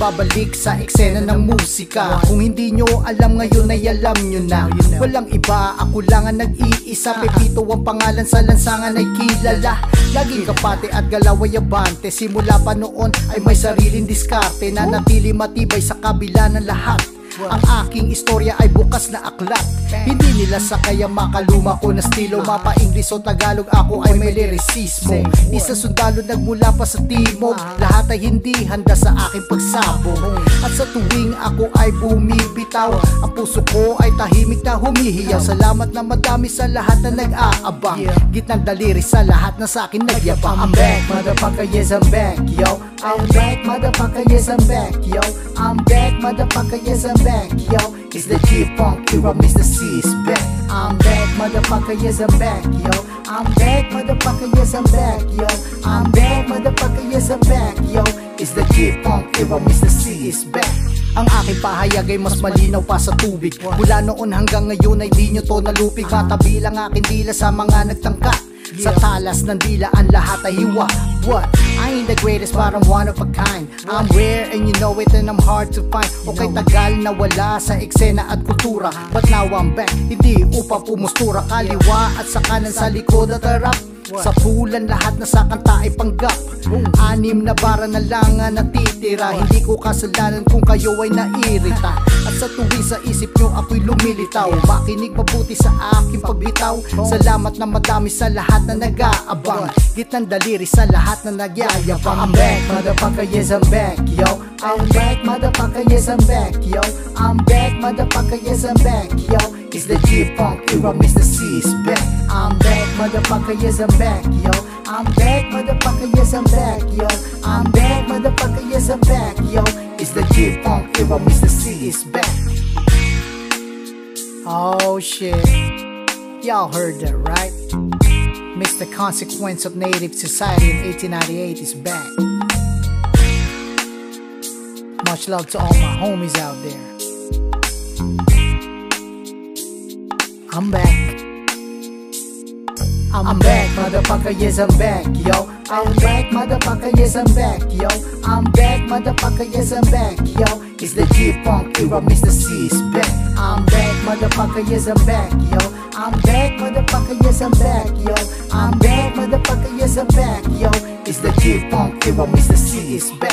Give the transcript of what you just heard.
nagbabalik sa eksena ng musika. Kung hindi nyo alam ngayon ay alam nyo na. Walang iba, ako lang ang nag-iisa. Pepito ang pangalan, sa lansangan ay kilala. Laging kapate at galaway abante. Simula pa noon ay may sariling diskarte na natili matibay sa kabila ng lahat. Ang aking istorya ay bukas na aklat. Hindi nila sa kaya makaluma ko na estilo. Mapa-Ingles o Tagalog, ako ay may lirisismo. Isa sundalo nagmula pa sa timog. Lahat ay hindi handa sa aking pagsabog. At sa tuwing ako ay bumibitaw, ang puso ko ay tahimik na humihiyaw. Salamat na madami sa lahat na nag-aabang. Gitnang daliri sa lahat na sa akin nagyabang. I'm back, motherfucker, yes I'm back, yo. I'm back, motherfucker, yes I'm back, yo. I'm back, motherfucker, yes I'm back, yo. It's the G-Funk era, Mr. C is back. I'm back, motherfucker, yes I'm back, yo. I'm back, motherfucker, yes I'm back, yo. I'm back, motherfucker, yes I'm back, yo. It's the G-Funk era, Mr. C is back. Ang aking pahayag ay mas malinaw pa sa tubig. Mula noon hanggang ngayon ay di nyo to nalupig. Matabi lang aking dila sa mga nagtangka. Sa talas ng dila ang lahat ay hiwa. What? I ain't the greatest but I'm one of a kind. I'm rare and you know it and I'm hard to find. Okay, tagal na wala sa eksena at kultura, but now I'm back, hindi upang pumustura. Kaliwa at sa kanan, sa likod at harap. Sa pulan lahat na sa kanta ay panggap. 6 na bara na lang ang natitira. Hindi ko kasalanan kung kayo ay nairita. At sa tuwing sa isip nyo ako'y lumilitaw, makinig mabuti sa aking pagbitaw. Salamat na madami sa lahat na nag-aabang. Gitnang daliri sa lahat na nagyayabang. I'm back, motherfucker, yes I'm back, yo. I'm back, motherfucker, yes I'm back, yo. I'm back, motherfucker, yes I'm back, yo. It's the G-Funk era, Mr. C is back. I'm back, motherfucker, yes I'm back, yo. I'm back, motherfucker, yes I'm back, yo. I'm back, motherfucker, yes I'm back, yo. It's the G-Funk era, Mr. C is back. Oh shit, y'all heard that, right? Mr. Consequence of Native Society in 1898 is back. Much love to all my homies out there. I'm back. I'm back, motherfucker, yes I'm back, yo. I'm back, motherfucker, yes I'm back, yo. I'm back, motherfucker, yes I'm back, yo. It's the G-Funk era, Mr. C is back. I'm back, motherfucker, yes I'm back, yo. I'm back, motherfucker, yes I'm back, yo. I'm back, motherfucker, yes I'm back, yo. It's the G-Funk era, Mr. C is back.